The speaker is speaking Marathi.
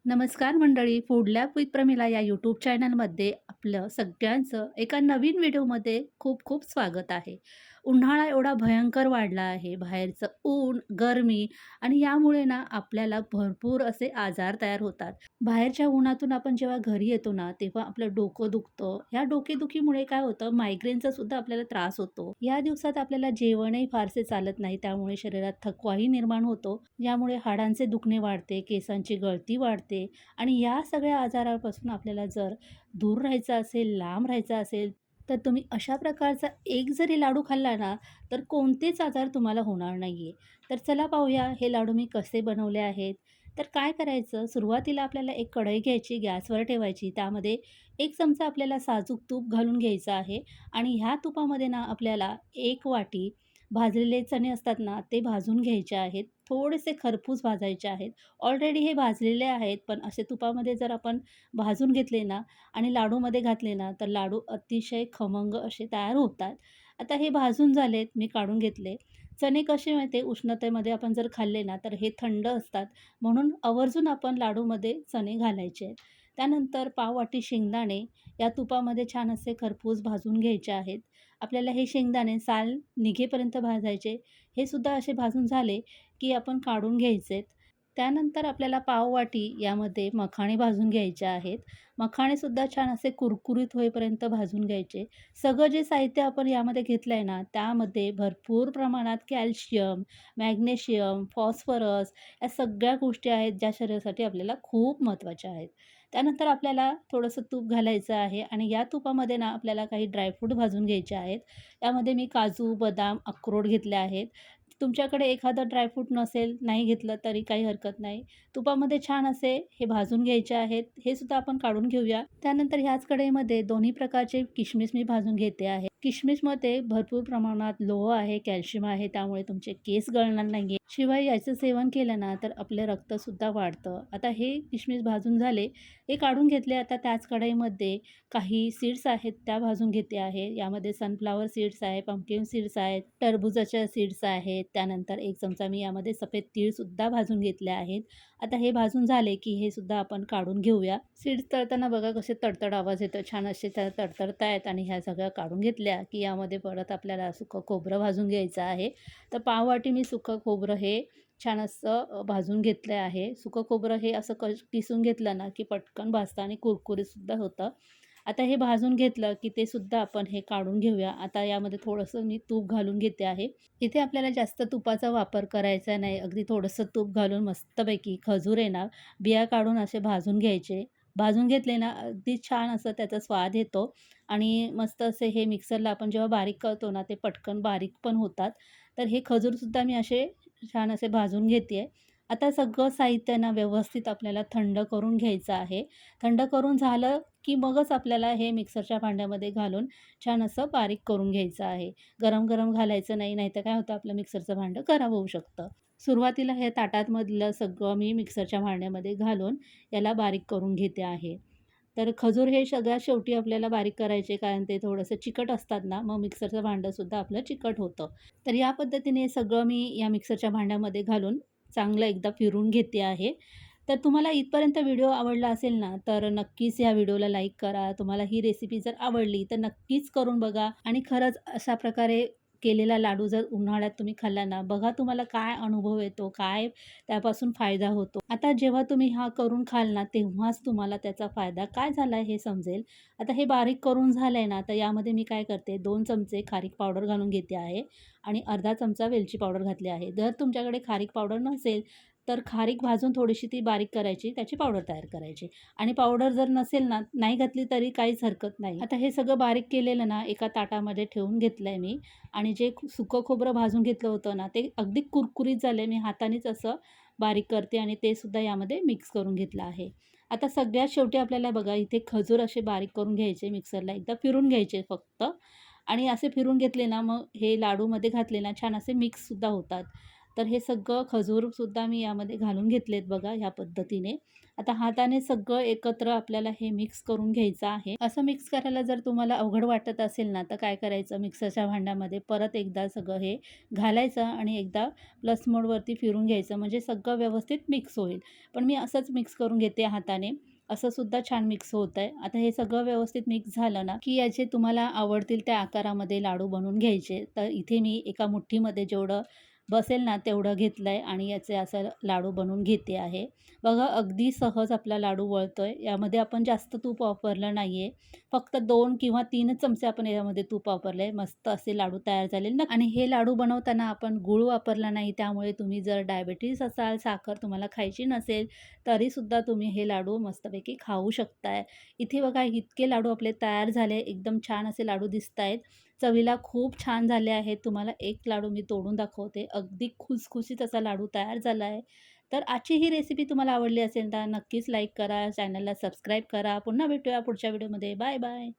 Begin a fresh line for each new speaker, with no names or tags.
नमस्कार मंडळी, फूड लॅब विथ प्रमिला या यूट्यूब चॅनलमध्ये आपलं सगळ्यांचं एका नवीन व्हिडिओमध्ये खूप खूप स्वागत आहे. उन्हाळा एवढा भयंकर वाढला आहे. बाहेरचं ऊन, गरमी आणि यामुळे ना आपल्याला भरपूर असे आजार तयार होतात. बाहेरच्या उन्हातून आपण जेव्हा घरी येतो ना, तेव्हा आपलं डोकं दुखतं. या डोकेदुखीमुळे काय होतं, मायग्रेनचा सुद्धा आपल्याला त्रास होतो. या दिवसात आपल्याला जेवणही फारसे चालत नाही, त्यामुळे शरीरात थकवाही निर्माण होतो. यामुळे हाडांचे दुखणे वाढते, केसांची गळती वाढते आणि या सगळ्या आजारापासून आपल्याला जर दूर राहायचं असेल, लांब राहायचं असेल, तर तुम्ही अशा प्रकारचा एक जरी लाडू खाल्ला ना, तर कोणतेच आजार तुम्हाला होणार नाही आहे. तर चला पाहूया हे लाडू मी कसे बनवले आहेत. तर काय करायचं, सुरुवातीला आपल्याला एक कढई घ्यायची, गॅसवर ठेवायची. त्यामध्ये 1 चमचा आपल्याला साजूक तूप घालून घ्यायचं आहे आणि ह्या तुपामध्ये ना आपल्याला 1 वाटी भाजलेले चणे असतात ना, ते भाजून घ्यायचे आहेत. थोडेसे खरपूस भाजायचे आहेत. ऑलरेडी हे भाजलेले आहेत, पण असे तुपामध्ये जर आपण भाजून घेतले ना आणि लाडूमध्ये घातले ना, तर लाडू अतिशय खमंग असे तयार होतात. आता हे भाजून झालेत, मी काढून घेतले. चणे कसे माहिती आहे, उष्णतेमध्ये आपण जर खाल्ले ना, तर हे थंड असतात. म्हणून आवर्जून आपण लाडूमध्ये चणे घालायचे आहेत. त्यानंतर पाव वाटी शेंगदाणे या तुपामध्ये छान असे खरपूस भाजून घ्यायचे आहेत. आपल्याला हे शेंगदाणे साल निघेपर्यंत भाजायचे. हे सुद्धा असे भाजून झाले, की आपण काढून घ्यायचेत. त्यानंतर आपल्याला पाववाटी यामध्ये मखाणे भाजून घ्यायचे आहेत. मखाणेसुद्धा छान असे कुरकुरीत होईपर्यंत भाजून घ्यायचे. सगळं जे साहित्य आपण यामध्ये घेतलं आहे ना, त्यामध्ये भरपूर प्रमाणात कॅल्शियम, मॅग्नेशियम, फॉस्फरस या सगळ्या गोष्टी आहेत, ज्या शरीरासाठी आपल्याला खूप महत्त्वाच्या आहेत. त्यानंतर आपल्याला थोडंसं तूप घालायचं आहे आणि या तुपामध्ये ना आपल्याला काही ड्रायफ्रूट भाजून घ्यायचे आहेत. यामध्ये मी काजू, बदाम, अक्रोड घेतले आहेत. तुमच्याकडे एखादं ड्रायफ्रूट नसेल, नाही घेतलं तरी काही हरकत नाही. तुपामध्ये छान असे हे भाजून घ्यायचे आहेत. हे सुद्धा आपण काढून घेऊया. त्यानंतर ह्याच कढईमध्ये दोन्ही प्रकारचे किशमिश मी भाजून घेते आहे. किशमिशमध्ये भरपूर प्रमाणात लोह आहे, कॅल्शियम आहे, त्यामुळे तुमचे केस गळणार नाहीये. शिवाय याचं सेवन केलं ना, तर आपलं रक्तसुद्धा वाढतं. आता हे किशमिश भाजून झाले, हे काढून घेतले. आता त्याच कढईमध्ये काही सीड्स आहेत, त्या भाजून घेते आहे. यामध्ये सनफ्लॉवर सीड्स आहे, पंपकिन सीड्स आहेत, टरबुजाच्या सीड्स आहेत. त्यानंतर 1 चमचा मी यामध्ये सफेद तीळसुद्धा भाजून घेतले आहेत. आता हे भाजून झाले, की हे सुद्धा आपण काढून घेऊया. सीड्स तळताना बघा कसे तडतड आवाज येतो. छान असे तडतडतायत आणि ह्या सगळ्या काढून घेतल्या, की यामध्ये परत आपल्याला सुकं खोबरं भाजून घ्यायचं आहे. तर पाववाटी मी सुकं खोबरं हे छान असं भाजून घेतलं आहे. सुकं खोबरं हे असं किसून घेतलं ना, की पटकन भाजतं आणि कुरकुरीतसुद्धा होतं. आता हे भाजून घेतलं, की ते सुद्धा आपण हे काढून घेऊया. आता यामध्ये थोडंसं मी तूप घालून घेते आहे. इथे आपल्याला जास्त तुपाचा वापर करायचा नाही. अगदी थोडंसं तूप घालून मस्तपैकी खजूर आहे ना, बिया काढून असे भाजून घ्यायचे. भाजून घेतले ना, अगदी छान असं त्याचा स्वाद येतो आणि मस्त असे हे मिक्सरला आपण जेव्हा बारीक करतो ना, ते पटकन बारीक पण होतात. तर हे खजूरसुद्धा मी असे छान असे भाजून घेते. आता सगळं साहित्य ना व्यवस्थित आपल्याला थंड करून घ्यायचं आहे. थंड करून झालं, की मगच आपल्याला हे मिक्सरच्या भांड्यामध्ये घालून छान असं बारीक करून घ्यायचं आहे. गरम-गरम घालायचं नाही, नाहीतर काय होतं आपलं मिक्सरचं भांडं खराब होऊ शकतं. सुरुवातीला हे ताटामधलं सगळं मी मिक्सरच्या भांड्यामध्ये घालून याला बारीक करून घेते आहे. तर खजूर हे सगळ्यात शेवटी आपल्याला बारीक करायचे, कारण ते थोडंसं चिकट असतात ना, मग मिक्सरचं भांडंसुद्धा आपलं चिकट होतं. तर या पद्धतीने सगळं मी या मिक्सरच्या भांड्यामध्ये घालून चांगलं एकदा फिरून घेते आहे. तर तुम्हाला इथपर्यंत व्हिडिओ आवडला असेल ना, तर नक्कीच ह्या व्हिडिओला लाईक करा. तुम्हाला ही रेसिपी जर आवडली, तर नक्कीच करून बघा आणि खरंच अशा प्रकारे केलेला लाडू जर उन्हाळ्यात तुम्ही खाल्ला ना, बघा तुम्हाला काय अनुभव येतो, काय त्यापासून फायदा होतो. आता जेव्हा तुम्ही हा करून खाल ना, तेव्हाच तुम्हाला त्याचा फायदा काय झाला हे समजेल. आता हे बारीक करून झालंय ना, तर यामध्ये मी काय करते, 2 चमचे खारीक पावडर घालून घेते आहे आणि अर्धा चमचा वेलची पावडर घातली आहे. जर तुमच्याकडे खारीक पावडर नसेल, तर खारीक भाजून थोडीशी ती बारीक करायची, त्याची पावडर तयार करायची आणि पावडर जर नसेल ना, नाही घातली तरी काहीच हरकत नाही. आता हे सगळं बारीक केलेलं ना, एका ताटामध्ये ठेवून घेतलंय मी आणि जे सुकं खोबरं भाजून घेतलं होतं ना, ते अगदी कुरकुरीत झालंय. मी हातानेच असं बारीक करते आणि ते सुद्धा यामध्ये मिक्स करून घेतलं आहे. आता सगळ्यात शेवटी आपल्याला बघा इथे खजूर असे बारीक करून घ्यायचे, मिक्सरला एकदा फिरून घ्यायचे फक्त आणि असे फिरून घेतले ना, मग हे लाडूमध्ये घातले ना, छान असे मिक्ससुद्धा होतात. तर हे सगळं खजूरसुद्धा मी यामध्ये घालून घेतलेत बघा ह्या पद्धतीने. आता हाताने सगळं एकत्र आपल्याला हे मिक्स करून घ्यायचं आहे. असं मिक्स करायला जर तुम्हाला अवघड वाटत असेल ना, तर काय करायचं मिक्सरच्या भांड्यामध्ये परत एकदा सगळं हे घालायचं आणि एकदा प्लस मोडवरती फिरून घ्यायचं म्हणजे सगळं व्यवस्थित मिक्स होईल. पण मी असंच मिक्स करून घेते हाताने. असं सुद्धा छान मिक्स होतंय. आता हे सगळं व्यवस्थित मिक्स झालं ना, की याचे तुम्हाला आवडतील त्या आकारामध्ये लाडू बनवून घ्यायचे. तर इथे मी एका मुठ्ठीमध्ये जेवढं बसेल ना तेवढं घेतलंय आणि याचे असं लाडू बनवून घेते आहे. बघा अगदी सहज आपला लाडू वळतोय. यामध्ये आपण जास्त तूप वापरलं नाहीये. फक्त 2 किंवा 3च चमचे आपण यामध्ये तूप वापरले. मस्त असे लाडू तयार झाले ना आणि हे लाडू बनवताना आपण गूळ वापरला नाही. त्यामुळे तुम्ही जर डायबिटीज असाल, साखर तुम्हाला खायची नसेल, तरीसुद्धा तुम्ही हे लाडू मस्तपैकी खाऊ शकताय. इथे बघा इतके लाडू आपले तयार झाले. एकदम छान असे लाडू दिसतायत. चवीला खूप छान झाले आहेत. तुम्हाला एक लाडू मी तोडून दाखवते. अगदी खुसखुशीत असा लाडू तयार झाला आहे. तर आजची ही रेसिपी तुम्हाला आवडली असेल तर नक्कीच लाईक करा, चॅनलला सबस्क्राईब करा. पुन्हा भेटूया पुढच्या व्हिडिओमध्ये. Bye bye.